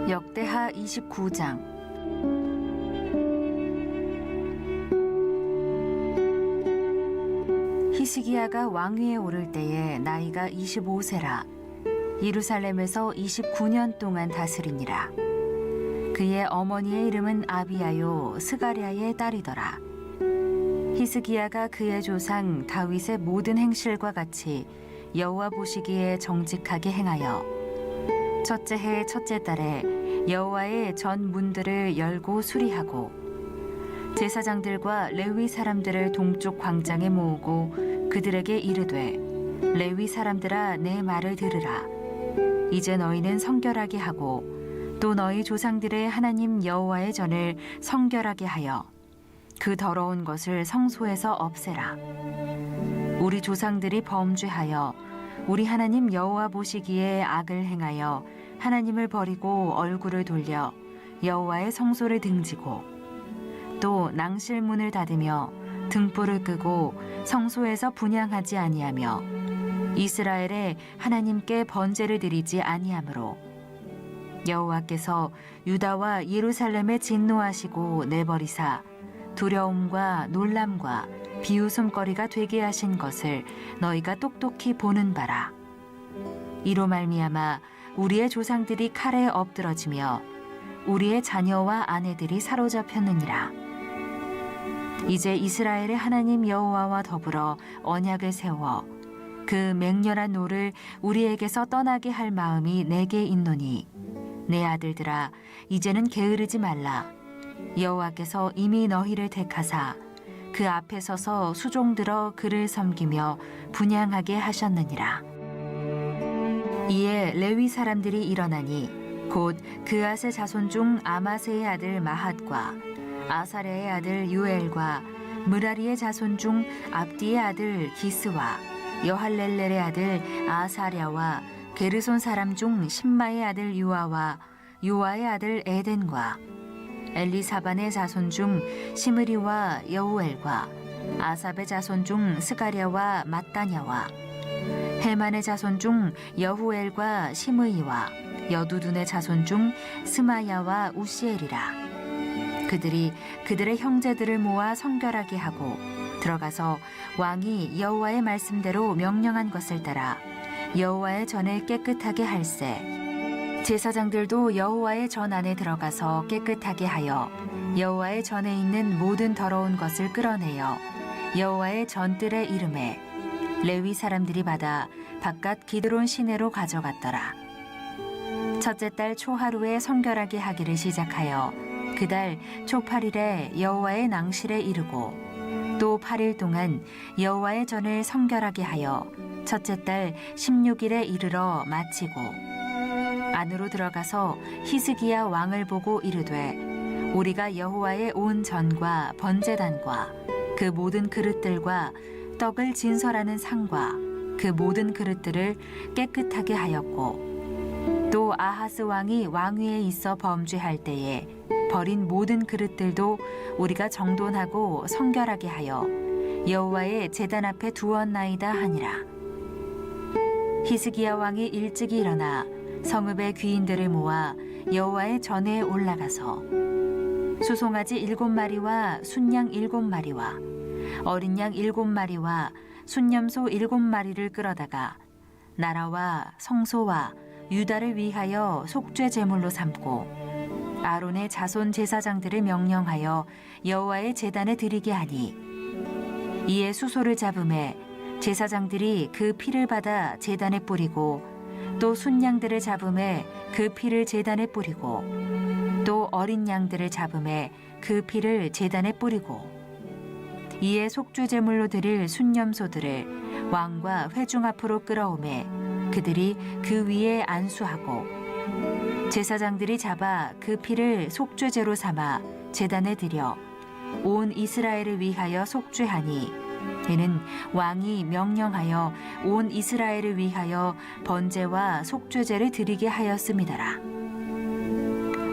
역대하 29장. 히스기야가 왕위에 오를 때에 나이가 25세라. 예루살렘에서 29년 동안 다스리니라. 그의 어머니의 이름은 아비야요 스가랴의 딸이더라. 히스기야가 그의 조상 다윗의 모든 행실과 같이 여호와 보시기에 정직하게 행하여 첫째 해 첫째 달에 여호와의 전 문들을 열고 수리하고 제사장들과 레위 사람들을 동쪽 광장에 모으고 그들에게 이르되 레위 사람들아 내 말을 들으라. 이제 너희는 성결하게 하고 또 너희 조상들의 하나님 여호와의 전을 성결하게 하여 그 더러운 것을 성소에서 없애라. 우리 조상들이 범죄하여 우리 하나님 여호와 보시기에 악을 행하여 하나님을 버리고 얼굴을 돌려 여호와의 성소를 등지고 또 낭실문을 닫으며 등불을 끄고 성소에서 분향하지 아니하며 이스라엘의 하나님께 번제를 드리지 아니하므로 여호와께서 유다와 예루살렘에 진노하시고 내버리사 두려움과 놀람과 비웃음거리가 되게 하신 것을 너희가 똑똑히 보는 바라. 이로 말미암아 우리의 조상들이 칼에 엎드러지며 우리의 자녀와 아내들이 사로잡혔느니라. 이제 이스라엘의 하나님 여호와와 더불어 언약을 세워 그 맹렬한 노를 우리에게서 떠나게 할 마음이 내게 있노니 내 아들들아 이제는 게으르지 말라. 여호와께서 이미 너희를 택하사 그 앞에 서서 수종들어 그를 섬기며 분향하게 하셨느니라. 이에 레위 사람들이 일어나니 곧 그앗의 자손 중 아마세의 아들 마핫과 아사랴의 아들 유엘과 무라리의 자손 중 압디의 아들 기스와 여할렐렐의 아들 아사랴와 게르손 사람 중 신마의 아들 유아와 요아의 아들 에덴과 엘리사반의 자손 중 시므리와 여우엘과 아삽의 자손 중 스가랴와 mat다냐와 헤만의 자손 중 여후엘과 시므이와 여두둔의 자손 중 스마야와 우시엘이라. 그들이 그들의 형제들을 모아 성결하게 하고 들어가서 왕이 여호와의 말씀대로 명령한 것을 따라 여호와의 전을 깨끗하게 할세. 제사장들도 여호와의 전 안에 들어가서 깨끗하게 하여 여호와의 전에 있는 모든 더러운 것을 끌어내어 여호와의 전뜰에 이름에 레위 사람들이 받아 바깥 기드론 시내로 가져갔더라. 첫째 달 초하루에 성결하게 하기를 시작하여 그달 초 8일에 여호와의 낭실에 이르고 또 8일 동안 여호와의 전을 성결하게 하여 첫째 달 16일에 이르러 마치고 안으로 들어가서 히스기야 왕을 보고 이르되 우리가 여호와의 온 전과 번제단과 그 모든 그릇들과 떡을 진설하는 상과 그 모든 그릇들을 깨끗하게 하였고 또 아하스 왕이 왕위에 있어 범죄할 때에 버린 모든 그릇들도 우리가 정돈하고 성결하게 하여 여호와의 제단 앞에 두었나이다 하니라. 히스기야 왕이 일찍이 일어나 성읍의 귀인들을 모아 여호와의 전에 올라가서 수송아지 7마리와 순양 7마리와 어린 양 7마리와 순념소 7마리를 끌어다가 나라와 성소와 유다를 위하여 속죄 제물로 삼고 아론의 자손 제사장들을 명령하여 여호와의 제단에 드리게 하니 이에 수소를 잡음에 제사장들이 그 피를 받아 제단에 뿌리고 또 순양들을 잡음에 그 피를 제단에 뿌리고 또 어린 양들을 잡음에 그 피를 제단에 뿌리고 이에 속죄 제물로 드릴 순념소들을 왕과 회중 앞으로 끌어오매 그들이 그 위에 안수하고 제사장들이 잡아 그 피를 속죄제로 삼아 제단에 드려 온 이스라엘을 위하여 속죄하니 이는 왕이 명령하여 온 이스라엘을 위하여 번제와 속죄제를 드리게 하였음이더라.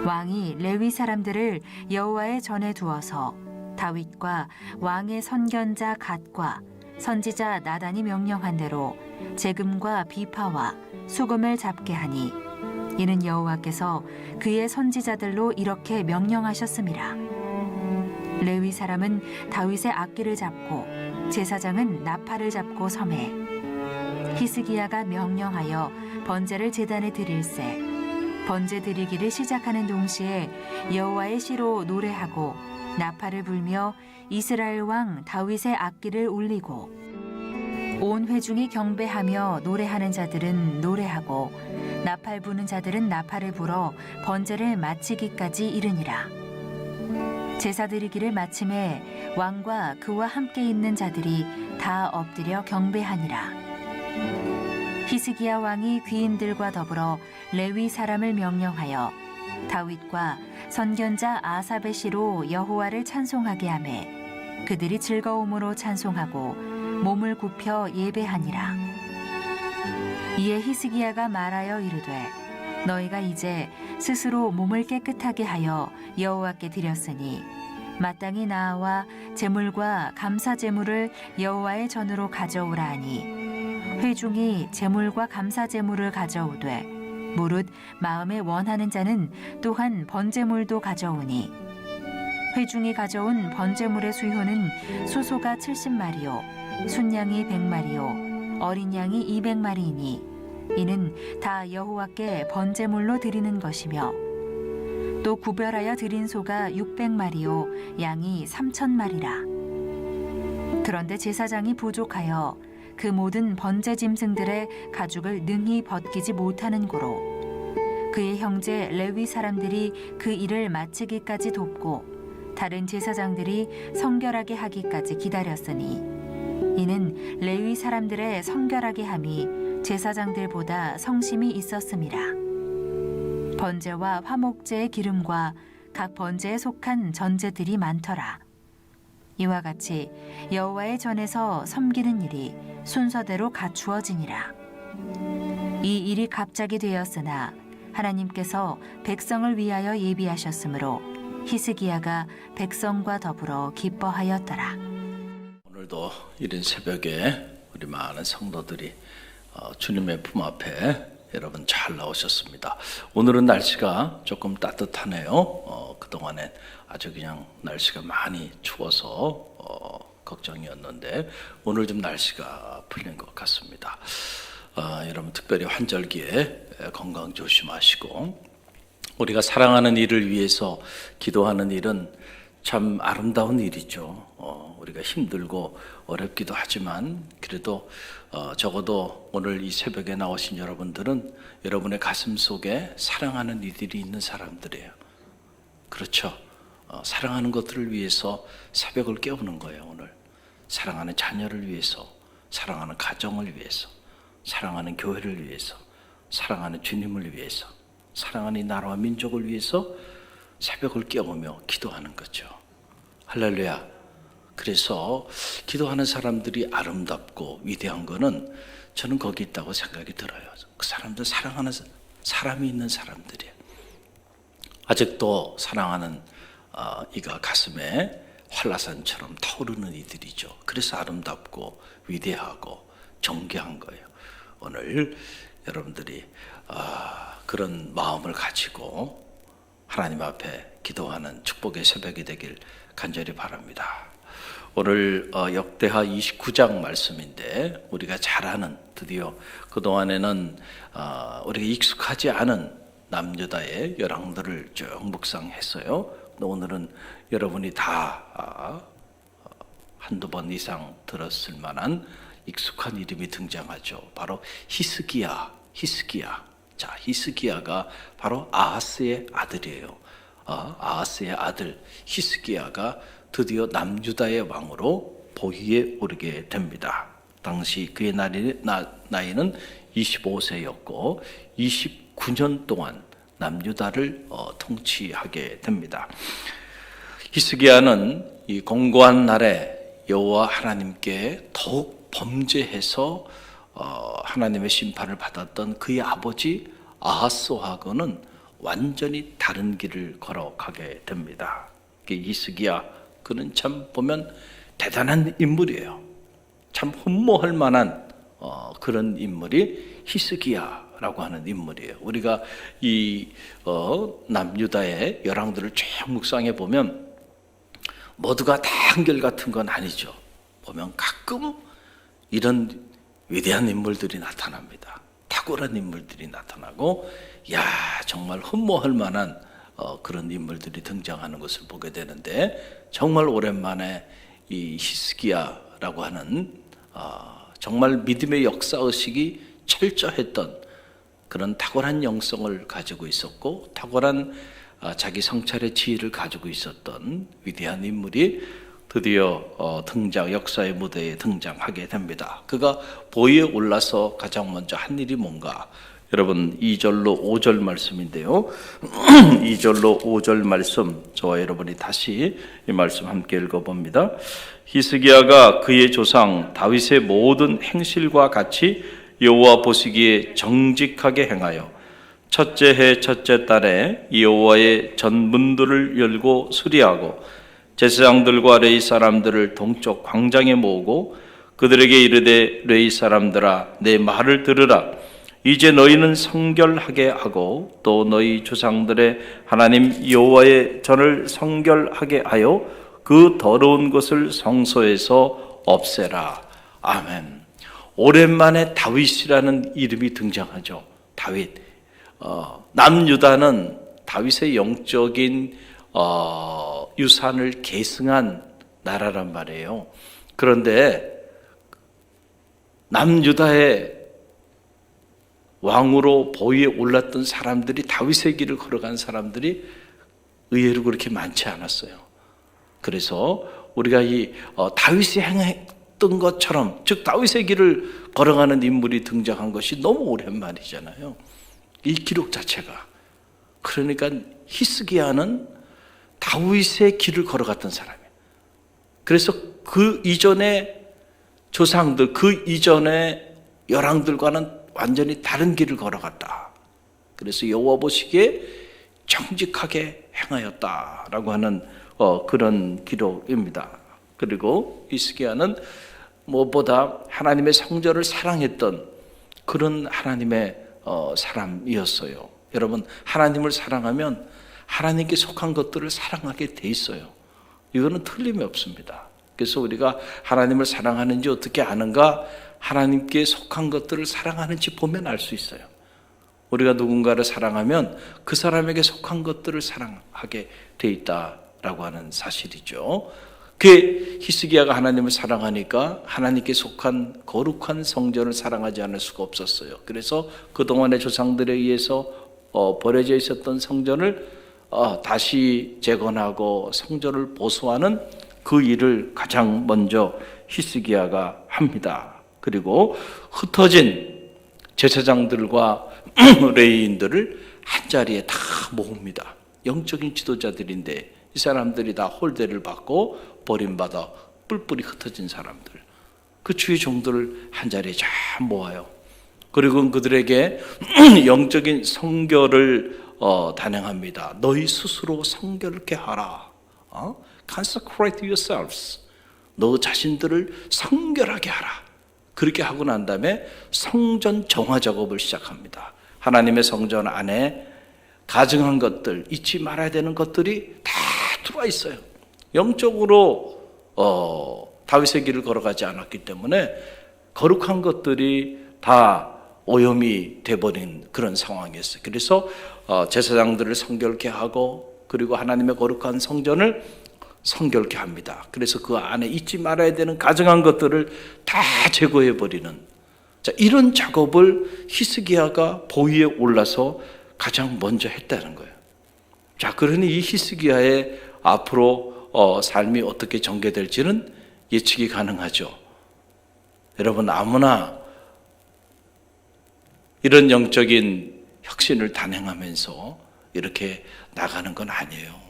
왕이 레위 사람들을 여호와의 전에 두어서 다윗과 왕의 선견자 갓과 선지자 나단이 명령한 대로 재금과 비파와 수금을 잡게 하니 이는 여호와께서 그의 선지자들로 이렇게 명령하셨습니다. 레위 사람은 다윗의 악기를 잡고 제사장은 나팔을 잡고 섬에 히스기야가 명령하여 번제를 제단에 드릴새 번제 드리기를 시작하는 동시에 여호와의 시로 노래하고 나팔을 불며 이스라엘 왕 다윗의 악기를 울리고 온 회중이 경배하며 노래하는 자들은 노래하고 나팔 부는 자들은 나팔을 불어 번제를 마치기까지 이르니라. 제사 드리기를 마침에 왕과 그와 함께 있는 자들이 다 엎드려 경배하니라. 히스기야 왕이 귀인들과 더불어 레위 사람을 명령하여 다윗과 선견자 아삽의 시로 여호와를 찬송하게 하매 그들이 즐거움으로 찬송하고 몸을 굽혀 예배하니라. 이에 히스기야가 말하여 이르되 너희가 이제 스스로 몸을 깨끗하게 하여 여호와께 드렸으니 마땅히 나아와 제물과 감사 제물을 여호와의 전으로 가져오라 하니 회중이 제물과 감사 제물을 가져오되 무릇 마음에 원하는 자는 또한 번제물도 가져오니 회중이 가져온 번제물의 수효는 소소가 70마리요 순양이 100마리요 어린 양이 200마리이니 이는 다 여호와께 번제물로 드리는 것이며 또 구별하여 드린 소가 600마리요 양이 3,000마리라. 그런데 제사장이 부족하여 그 모든 번제 짐승들의 가죽을 능히 벗기지 못하는 고로 그의 형제 레위 사람들이 그 일을 마치기까지 돕고 다른 제사장들이 성결하게 하기까지 기다렸으니 이는 레위 사람들의 성결하게 함이 제사장들보다 성심이 있었음이라. 번제와 화목제의 기름과 각 번제에 속한 전제들이 많더라. 이와 같이 여호와의 전에서 섬기는 일이 순서대로 갖추어지니라. 이 일이 갑자기 되었으나 하나님께서 백성을 위하여 예비하셨으므로 히스기야가 백성과 더불어 기뻐하였더라. 오늘도 이른 새벽에 우리 많은 성도들이 주님의 품 앞에 여러분 잘 나오셨습니다. 오늘은 날씨가 조금 따뜻하네요. 그동안엔 아주 그냥 날씨가 많이 추워서 걱정이었는데 오늘 좀 날씨가 풀린 것 같습니다. 여러분 특별히 환절기에 건강 조심하시고 우리가 사랑하는 일을 위해서 기도하는 일은 참 아름다운 일이죠. 우리가 힘들고 어렵기도 하지만 그래도 적어도 오늘 이 새벽에 나오신 여러분들은 여러분의 가슴 속에 사랑하는 이들이 있는 사람들이에요. 그렇죠. 사랑하는 것들을 위해서 새벽을 깨우는 거예요. 오늘 사랑하는 자녀를 위해서, 사랑하는 가정을 위해서, 사랑하는 교회를 위해서, 사랑하는 주님을 위해서, 사랑하는 이 나라와 민족을 위해서 새벽을 깨우며 기도하는 거죠. 할렐루야. 그래서 기도하는 사람들이 아름답고 위대한 거는 저는 거기 있다고 생각이 들어요. 그 사람들 사랑하는 사람이 있는 사람들이에요. 아직도 사랑하는 이가 가슴에 한라산처럼 타오르는 이들이죠. 그래서 아름답고 위대하고 존귀한 거예요. 오늘 여러분들이 그런 마음을 가지고 하나님 앞에 기도하는 축복의 새벽이 되길 간절히 바랍니다. 오늘 역대하 29장 말씀인데 우리가 잘 아는 드디어 그동안에는 우리가 익숙하지 않은 남유다의 열왕들을 쭉 묵상했어요. 오늘은 여러분이 다 한두 번 이상 들었을 만한 익숙한 이름이 등장하죠. 바로 히스기야. 자, 히스기야가 바로 아하스의 아들이에요. 아하스의 아들 히스기야가 드디어 남유다의 왕으로 보위에 오르게 됩니다. 당시 그의 나이는 25세였고 29년 동안 남유다를 통치하게 됩니다. 히스기야는 이 공고한 날에 여호와 하나님께 더욱 범죄해서 하나님의 심판을 받았던 그의 아버지 아하스하고는 완전히 다른 길을 걸어가게 됩니다. 히스기야 그는 참 보면 대단한 인물이에요. 참 흠모할 만한 그런 인물이 히스기야 히스기야라고 하는 인물이에요. 우리가 이 남유다의 열왕들을 쭉 묵상해 보면 모두가 다 한결같은 건 아니죠. 보면 가끔 이런 위대한 인물들이 나타납니다. 탁월한 인물들이 나타나고, 야, 정말 흠모할 만한 그런 인물들이 등장하는 것을 보게 되는데, 정말 오랜만에 이 히스기야라고 하는 정말 믿음의 역사 의식이 철저했던 그런 탁월한 영성을 가지고 있었고, 탁월한 자기 성찰의 지혜를 가지고 있었던 위대한 인물이 드디어 역사의 무대에 등장하게 됩니다. 그가 보위에 올라서 가장 먼저 한 일이 뭔가? 여러분 2절로 5절 말씀인데요. 2절로 5절 말씀, 저와 여러분이 다시 이 말씀 함께 읽어봅니다. 히스기야가 그의 조상 다윗의 모든 행실과 같이 여호와 보시기에 정직하게 행하여 첫째 해 첫째 달에 여호와의 전문들을 열고 수리하고 제사장들과 레위 사람들을 동쪽 광장에 모으고 그들에게 이르되, 레위 사람들아, 내 말을 들으라. 이제 너희는 성결하게 하고 또 너희 조상들의 하나님 여호와의 전을 성결하게 하여 그 더러운 것을 성소에서 없애라. 아멘. 오랜만에 다윗이라는 이름이 등장하죠. 다윗. 남유다는 다윗의 영적인 유산을 계승한 나라란 말이에요. 그런데 남유다의 왕으로 보위에 올랐던 사람들이, 다윗의 길을 걸어간 사람들이 의외로 그렇게 많지 않았어요. 그래서 우리가 이 다윗이 행했던 것처럼, 즉 다윗의 길을 걸어가는 인물이 등장한 것이 너무 오랜만이잖아요. 이 기록 자체가. 그러니까 히스기야는 다윗의 길을 걸어갔던 사람이에요. 그래서 그 이전의 조상들, 그 이전의 열왕들과는 완전히 다른 길을 걸어갔다. 그래서 여호와 보시기에 정직하게 행하였다라고 하는 그런 기록입니다. 그리고 히스기야는 무엇보다 하나님의 성전을 사랑했던 그런 하나님의 사람이었어요. 여러분, 하나님을 사랑하면 하나님께 속한 것들을 사랑하게 돼 있어요. 이거는 틀림이 없습니다. 그래서 우리가 하나님을 사랑하는지 어떻게 아는가? 하나님께 속한 것들을 사랑하는지 보면 알 수 있어요. 우리가 누군가를 사랑하면 그 사람에게 속한 것들을 사랑하게 돼 있다라고 하는 사실이죠. 그 히스기야가 하나님을 사랑하니까 하나님께 속한 거룩한 성전을 사랑하지 않을 수가 없었어요. 그래서 그동안의 조상들에 의해서 버려져 있었던 성전을 다시 재건하고 성전을 보수하는 그 일을 가장 먼저 히스기야가 합니다. 그리고 흩어진 제사장들과 레위인들을 한자리에 다 모읍니다. 영적인 지도자들인데 이 사람들이 다 홀대를 받고 버림받아 뿔뿔이 흩어진 사람들, 그 주의 종들을 한자리에 잘 모아요. 그리고 그들에게 영적인 성결을 단행합니다. 너희 스스로 성결케 하라. Consecrate yourselves. 너 자신들을 성결하게 하라. 그렇게 하고 난 다음에 성전 정화 작업을 시작합니다. 하나님의 성전 안에 가증한 것들, 잊지 말아야 되는 것들이 다 들어와 있어요. 영적으로 다윗의 길을 걸어가지 않았기 때문에 거룩한 것들이 다 오염이 돼버린 그런 상황이었어요. 그래서 제사장들을 성결케 하고 그리고 하나님의 거룩한 성전을 성결케 합니다. 그래서 그 안에 잊지 말아야 되는 가증한 것들을 다 제거해버리는, 자, 이런 작업을 히스기야가 보위에 올라서 가장 먼저 했다는 거예요. 자, 그러니 이 히스기야의 앞으로 삶이 어떻게 전개될지는 예측이 가능하죠. 여러분, 아무나 이런 영적인 혁신을 단행하면서 이렇게 나가는 건 아니에요.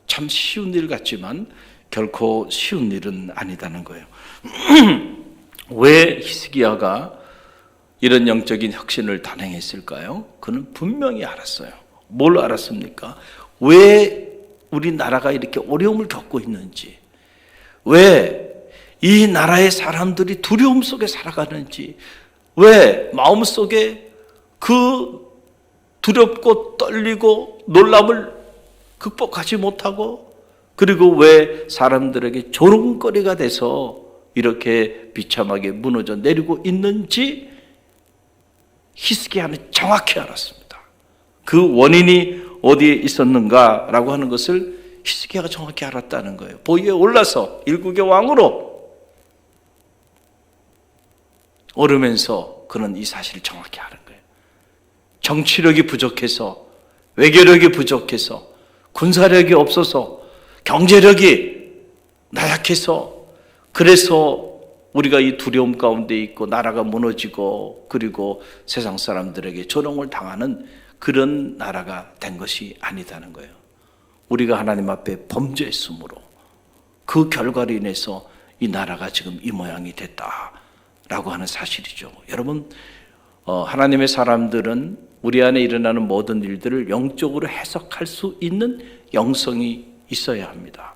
참 쉬운 일 같지만 결코 쉬운 일은 아니다는 거예요. 왜 히스기야가 이런 영적인 혁신을 단행했을까요? 그는 분명히 알았어요. 뭘 알았습니까? 왜 우리나라가 이렇게 어려움을 겪고 있는지, 왜 이 나라의 사람들이 두려움 속에 살아가는지, 왜 마음속에 그 두렵고 떨리고 놀람을 극복하지 못하고, 그리고 왜 사람들에게 조롱거리가 돼서 이렇게 비참하게 무너져 내리고 있는지 히스기야는 정확히 알았습니다. 그 원인이 어디에 있었는가라고 하는 것을 히스기야가 정확히 알았다는 거예요. 보위에 올라서 일국의 왕으로 오르면서 그는 이 사실을 정확히 아는 거예요. 정치력이 부족해서, 외교력이 부족해서, 군사력이 없어서, 경제력이 나약해서, 그래서 우리가 이 두려움 가운데 있고 나라가 무너지고 그리고 세상 사람들에게 조롱을 당하는 그런 나라가 된 것이 아니다는 거예요. 우리가 하나님 앞에 범죄했으므로 그 결과로 인해서 이 나라가 지금 이 모양이 됐다라고 하는 사실이죠. 여러분, 하나님의 사람들은 우리 안에 일어나는 모든 일들을 영적으로 해석할 수 있는 영성이 있어야 합니다.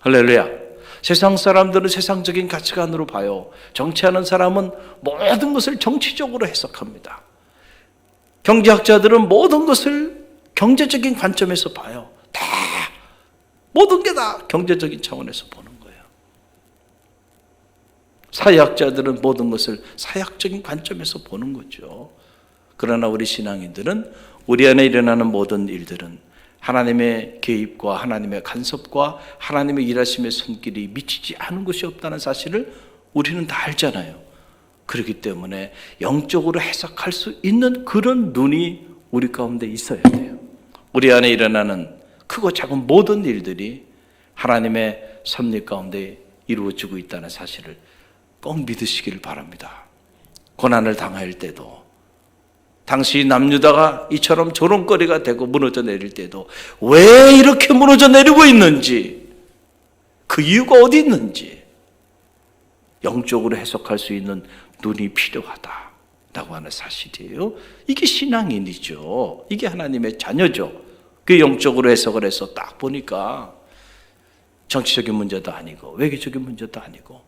할렐루야. 세상 사람들은 세상적인 가치관으로 봐요. 정치하는 사람은 모든 것을 정치적으로 해석합니다. 경제학자들은 모든 것을 경제적인 관점에서 봐요. 다 모든 게 다 경제적인 차원에서 보는 거예요. 사회학자들은 모든 것을 사회학적인 관점에서 보는 거죠. 그러나 우리 신앙인들은 우리 안에 일어나는 모든 일들은 하나님의 개입과 하나님의 간섭과 하나님의 일하심의 손길이 미치지 않은 것이 없다는 사실을 우리는 다 알잖아요. 그렇기 때문에 영적으로 해석할 수 있는 그런 눈이 우리 가운데 있어야 돼요. 우리 안에 일어나는 크고 작은 모든 일들이 하나님의 섭리 가운데 이루어지고 있다는 사실을 꼭 믿으시기를 바랍니다. 고난을 당할 때도, 당시 남유다가 이처럼 조롱거리가 되고 무너져 내릴 때도 왜 이렇게 무너져 내리고 있는지, 그 이유가 어디 있는지 영적으로 해석할 수 있는 눈이 필요하다라고 하는 사실이에요. 이게 신앙인이죠. 이게 하나님의 자녀죠. 그 영적으로 해석을 해서 딱 보니까 정치적인 문제도 아니고 외교적인 문제도 아니고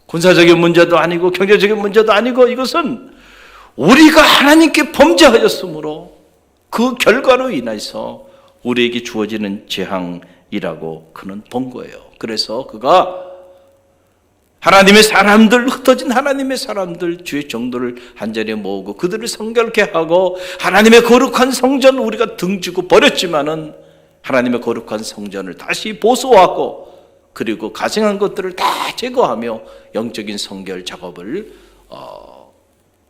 군사적인 문제도 아니고 경제적인 문제도 아니고, 이것은 우리가 하나님께 범죄하였으므로 그 결과로 인해서 우리에게 주어지는 재앙이라고 그는 본 거예요. 그래서 그가 하나님의 사람들, 흩어진 하나님의 사람들 주의 정도를 한자리에 모으고 그들을 성결케 하고, 하나님의 거룩한 성전 우리가 등지고 버렸지만은 하나님의 거룩한 성전을 다시 보수하고 그리고 가증한 것들을 다 제거하며 영적인 성결 작업을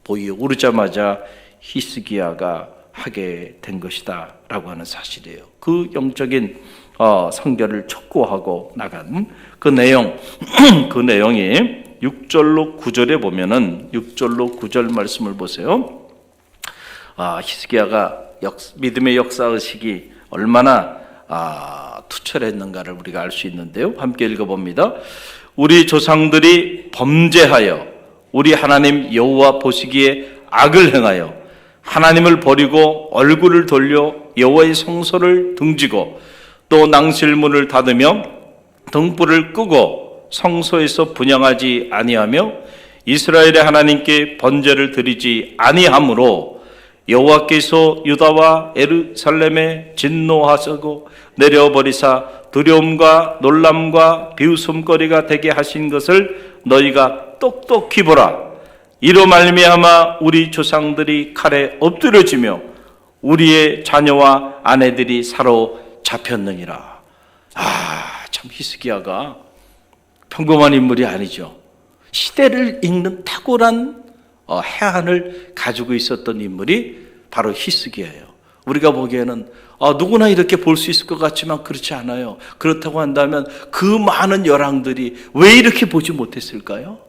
보위에 오르자마자 히스기야가 하게 된 것이다 라고 하는 사실이에요. 그 영적인 성결을 촉구하고 나간 그 내용, 그 내용이 6절로 9절에 보면은 6절로 9절 말씀을 보세요. 히스기야가 믿음의 역사의식이 얼마나 투철했는가를 우리가 알 수 있는데요. 함께 읽어봅니다. 우리 조상들이 범죄하여 우리 하나님 여호와 보시기에 악을 행하여 하나님을 버리고 얼굴을 돌려 여호와의 성소를 등지고 또 낭실문을 닫으며 등불을 끄고 성소에서 분향하지 아니하며 이스라엘의 하나님께 번제를 드리지 아니하므로 여호와께서 유다와 예루살렘에 진노하시고 내려버리사 두려움과 놀람과 비웃음거리가 되게 하신 것을 너희가 똑똑히 보라. 이로 말미암아 우리 조상들이 칼에 엎드려지며 우리의 자녀와 아내들이 사로잡혔느니라. 참 히스기야가 평범한 인물이 아니죠. 시대를 읽는 탁월한 해안을 가지고 있었던 인물이 바로 히스기야예요. 우리가 보기에는 누구나 이렇게 볼 수 있을 것 같지만 그렇지 않아요. 그렇다고 한다면 그 많은 열왕들이 왜 이렇게 보지 못했을까요?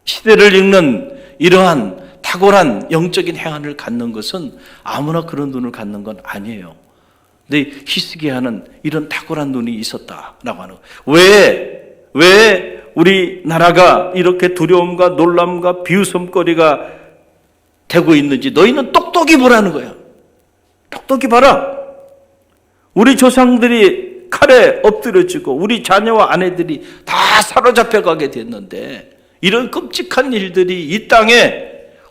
시대를 읽는 이러한 탁월한 영적인 해안을 갖는 것은 아무나 그런 눈을 갖는 건 아니에요. 근데 히스기야는 이런 탁월한 눈이 있었다라고 하는 거예요. 왜 우리나라가 이렇게 두려움과 놀람과 비웃음거리가 되고 있는지 너희는 똑똑히 보라는 거야. 똑똑히 봐라. 우리 조상들이 칼에 엎드려지고 우리 자녀와 아내들이 다 사로잡혀 가게 됐는데 이런 끔찍한 일들이 이 땅에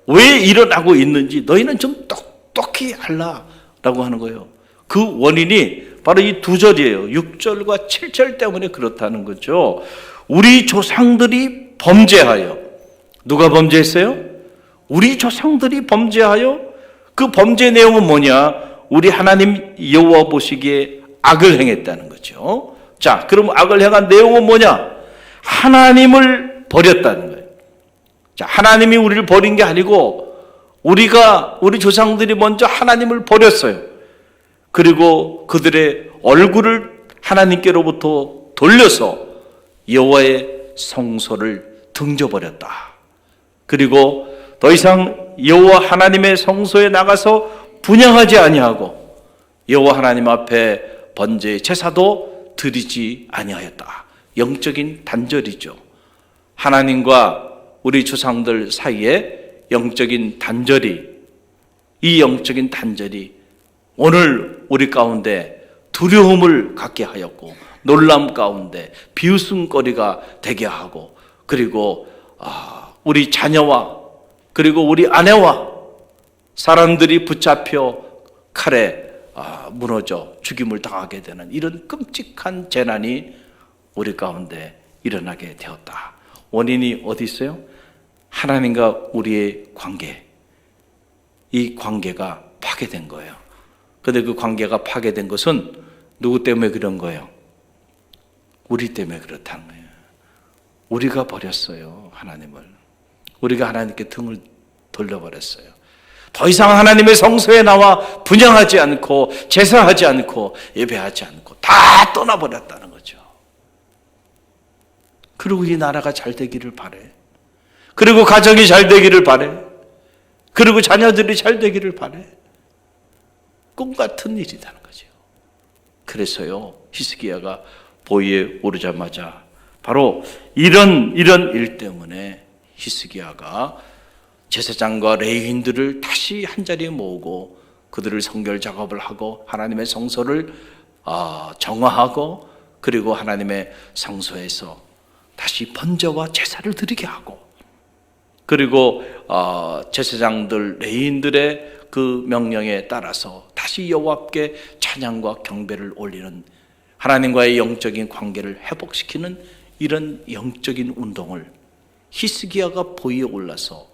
왜 일어나고 있는지 너희는 좀 똑똑히 알라라고 하는 거예요. 그 원인이 바로 이 두 절이에요. 6절과 7절 때문에 그렇다는 거죠. 우리 조상들이 범죄하여, 누가 범죄했어요? 우리 조상들이 범죄하여, 그 범죄 내용은 뭐냐? 우리 하나님 여호와 보시기에 악을 행했다는 거죠. 자, 그럼 악을 행한 내용은 뭐냐? 하나님을 버렸다는 거예요. 자, 하나님이 우리를 버린 게 아니고 우리 조상들이 먼저 하나님을 버렸어요. 그리고 그들의 얼굴을 하나님께로부터 돌려서 여호와의 성소를 등져버렸다. 그리고 더 이상 여호와 하나님의 성소에 나가서 분향하지 아니하고 여호와 하나님 앞에 번제의 제사도 드리지 아니하였다. 영적인 단절이죠. 하나님과 우리 조상들 사이에 영적인 단절이, 이 영적인 단절이 오늘 우리 가운데 두려움을 갖게 하였고 놀람 가운데 비웃음거리가 되게 하고, 그리고 우리 자녀와 그리고 우리 아내와 사람들이 붙잡혀 칼에 무너져 죽임을 당하게 되는 이런 끔찍한 재난이 우리 가운데 일어나게 되었다. 원인이 어디 있어요? 하나님과 우리의 관계, 이 관계가 파괴된 거예요. 그런데 그 관계가 파괴된 것은 누구 때문에 그런 거예요? 우리 때문에 그렇다는 거예요. 우리가 버렸어요, 하나님을. 우리가 하나님께 등을 돌려버렸어요. 더 이상 하나님의 성소에 나와 분향하지 않고 제사하지 않고 예배하지 않고 다 떠나버렸다는 거죠. 그리고 이 나라가 잘 되기를 바래. 그리고 가정이 잘 되기를 바래. 그리고 자녀들이 잘 되기를 바래. 꿈 같은 일이라는 거죠. 그래서요, 히스기야가 보위에 오르자마자 바로 이런 일 때문에 히스기야가 제사장과 레위인들을 다시 한자리에 모으고 그들을 성결 작업을 하고 하나님의 성소를 정화하고, 그리고 하나님의 성소에서 다시 번제와 제사를 드리게 하고, 그리고 제사장들 레위인들의 그 명령에 따라서 다시 여호와께 찬양과 경배를 올리는, 하나님과의 영적인 관계를 회복시키는 이런 영적인 운동을 히스기야가 보위에 올라서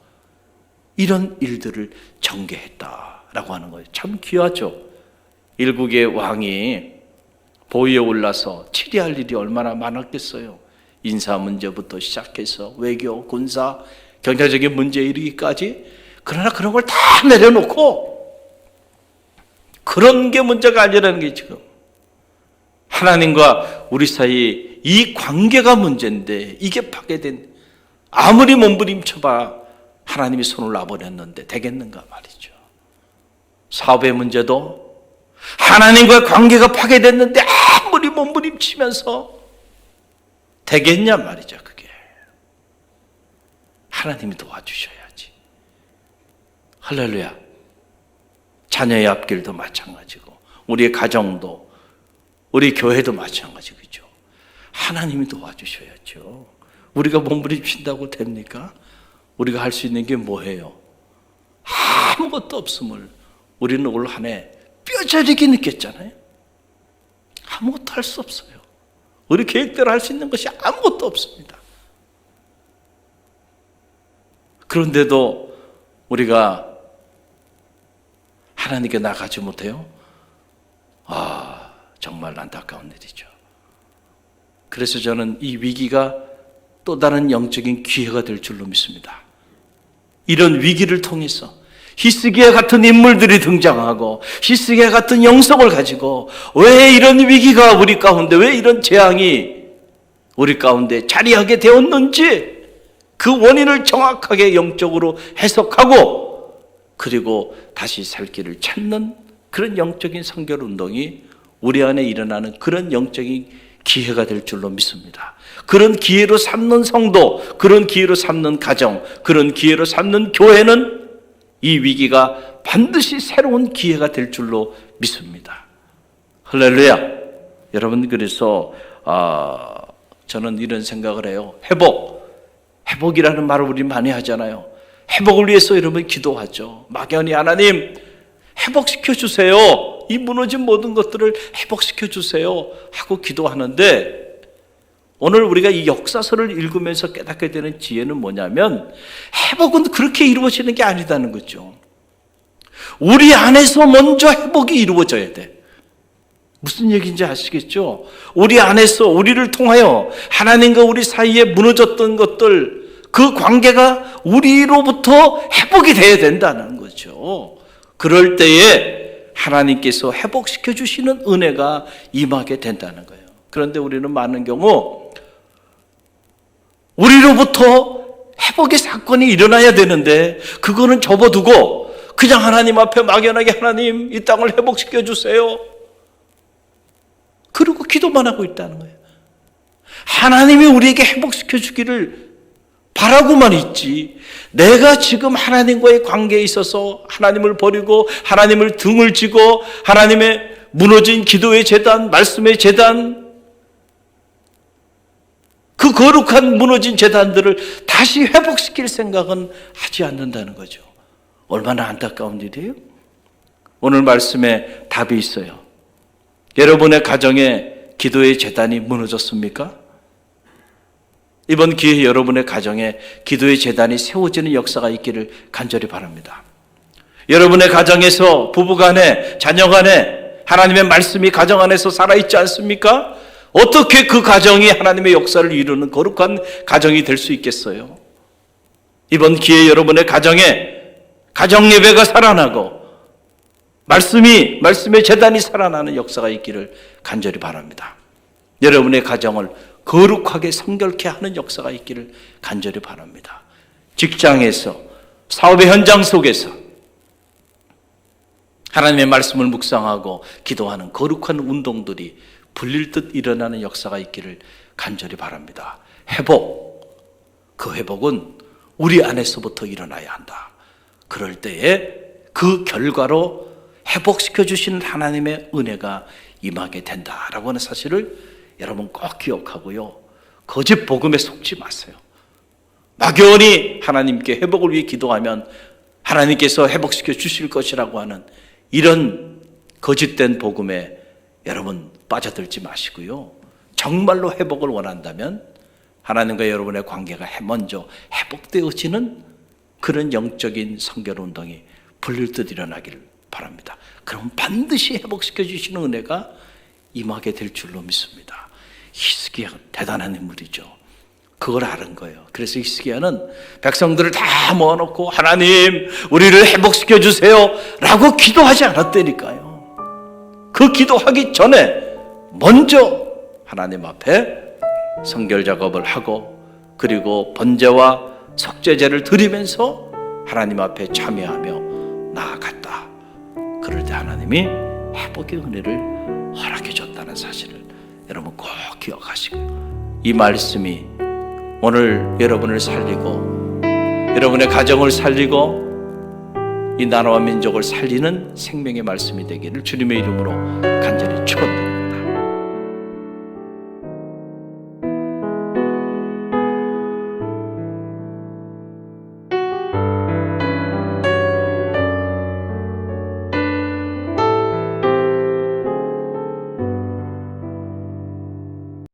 이런 일들을 전개했다라고 하는 거예요. 참 귀하죠. 일국의 왕이 보위에 올라서 치리할 일이 얼마나 많았겠어요. 인사 문제부터 시작해서 외교, 군사, 경제적인 문제에 이르기까지. 그러나 그런 걸 다 내려놓고 그런 게 문제가 아니라는 게 지금 하나님과 우리 사이 이 관계가 문제인데, 이게 파괴된, 아무리 몸부림쳐봐 하나님이 손을 놔버렸는데 되겠는가 말이죠. 사업의 문제도 하나님과의 관계가 파괴됐는데 아무리 몸부림치면서 되겠냐 말이죠. 그게 하나님이 도와주셔야지. 할렐루야. 자녀의 앞길도 마찬가지고 우리의 가정도 우리 교회도 마찬가지죠. 하나님이 도와주셔야죠. 우리가 몸부림친다고 됩니까? 우리가 할 수 있는 게 뭐예요? 아무것도 없음을 우리는 올 한 해 뼈저리게 느꼈잖아요. 아무것도 할 수 없어요. 우리 계획대로 할 수 있는 것이 아무것도 없습니다. 그런데도 우리가 하나님께 나가지 못해요? 정말 안타까운 일이죠. 그래서 저는 이 위기가 또 다른 영적인 기회가 될 줄로 믿습니다. 이런 위기를 통해서 히스기야 같은 인물들이 등장하고 히스기야 같은 영성을 가지고 왜 이런 위기가 우리 가운데, 왜 이런 재앙이 우리 가운데 자리하게 되었는지 그 원인을 정확하게 영적으로 해석하고, 그리고 다시 살 길을 찾는 그런 영적인 성결 운동이 우리 안에 일어나는 그런 영적인 기회가 될 줄로 믿습니다. 그런 기회로 삼는 성도, 그런 기회로 삼는 가정, 그런 기회로 삼는 교회는 이 위기가 반드시 새로운 기회가 될 줄로 믿습니다. 할렐루야. 여러분, 그래서 저는 이런 생각을 해요. 회복이라는 말을 우리 많이 하잖아요. 회복을 위해서 여러분 기도하죠. 막연히 하나님 회복시켜 주세요. 이 무너진 모든 것들을 회복시켜 주세요 하고 기도하는데, 오늘 우리가 이 역사서를 읽으면서 깨닫게 되는 지혜는 뭐냐면, 회복은 그렇게 이루어지는 게 아니다는 거죠. 우리 안에서 먼저 회복이 이루어져야 돼. 무슨 얘기인지 아시겠죠? 우리 안에서, 우리를 통하여 하나님과 우리 사이에 무너졌던 것들, 그 관계가 우리로부터 회복이 돼야 된다는 거죠. 그럴 때에 하나님께서 회복시켜 주시는 은혜가 임하게 된다는 거예요. 그런데 우리는 많은 경우 우리로부터 회복의 사건이 일어나야 되는데 그거는 접어두고 그냥 하나님 앞에 막연하게 하나님 이 땅을 회복시켜 주세요, 그리고 기도만 하고 있다는 거예요. 하나님이 우리에게 회복시켜 주기를 바라고만 있지, 내가 지금 하나님과의 관계에 있어서 하나님을 버리고 하나님을 등을 지고 하나님의 무너진 기도의 제단, 말씀의 제단, 그 거룩한 무너진 제단들을 다시 회복시킬 생각은 하지 않는다는 거죠. 얼마나 안타까운 일이에요? 오늘 말씀에 답이 있어요. 여러분의 가정에 기도의 제단이 무너졌습니까? 이번 기회에 여러분의 가정에 기도의 제단이 세워지는 역사가 있기를 간절히 바랍니다. 여러분의 가정에서 부부간에, 자녀간에 하나님의 말씀이 가정 안에서 살아있지 않습니까? 어떻게 그 가정이 하나님의 역사를 이루는 거룩한 가정이 될 수 있겠어요? 이번 기회에 여러분의 가정에 가정 예배가 살아나고 말씀의 제단이 살아나는 역사가 있기를 간절히 바랍니다. 여러분의 가정을 거룩하게 성결케 하는 역사가 있기를 간절히 바랍니다. 직장에서, 사업의 현장 속에서 하나님의 말씀을 묵상하고 기도하는 거룩한 운동들이 불릴 듯 일어나는 역사가 있기를 간절히 바랍니다. 그 회복은 우리 안에서부터 일어나야 한다. 그럴 때에 그 결과로 회복시켜 주시는 하나님의 은혜가 임하게 된다라고 하는 사실을 여러분 꼭 기억하고요. 거짓 복음에 속지 마세요. 막연히 하나님께 회복을 위해 기도하면 하나님께서 회복시켜 주실 것이라고 하는 이런 거짓된 복음에 여러분 빠져들지 마시고요. 정말로 회복을 원한다면 하나님과 여러분의 관계가 먼저 회복되어지는 그런 영적인 성결 운동이 불릴 듯 일어나기를 바랍니다. 그럼 반드시 회복시켜 주시는 은혜가 임하게 될 줄로 믿습니다. 히스기야가 대단한 인물이죠. 그걸 아는 거예요. 그래서 히스기야는 백성들을 다 모아놓고 하나님 우리를 회복시켜 주세요 라고 기도하지 않았다니까요. 그 기도하기 전에 먼저 하나님 앞에 성결 작업을 하고 그리고 번제와 속죄제를 드리면서 하나님 앞에 참여하며 나아갔다. 그럴 때 하나님이 회복의 은혜를 허락해 줬다는 사실을 여러분 꼭 기억하시고요. 이 말씀이 오늘 여러분을 살리고 여러분의 가정을 살리고 이 나라와 민족을 살리는 생명의 말씀이 되기를 주님의 이름으로 간절히 축원드립니다.